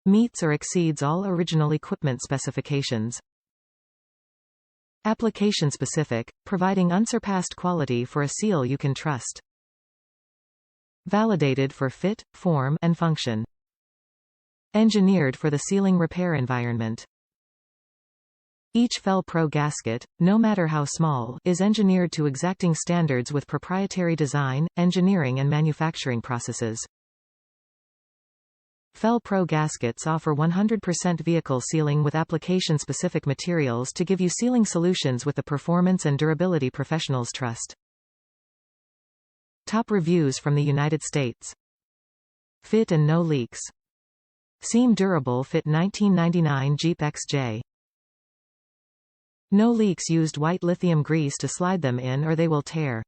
Meets or exceeds all original equipment specifications. Application-specific, providing unsurpassed quality for a seal you can trust. Validated for fit, form, and function. Engineered for the sealing repair environment. Each FelPro gasket, no matter how small, is engineered to exacting standards with proprietary design, engineering and manufacturing processes. FelPro gaskets offer 100% vehicle sealing with application-specific materials to give you sealing solutions with the performance and durability professionals trust. Top reviews from the United States. Fit and no leaks. Seam durable fit 1999 Jeep XJ. No leaks, used white lithium grease to slide them in or they will tear.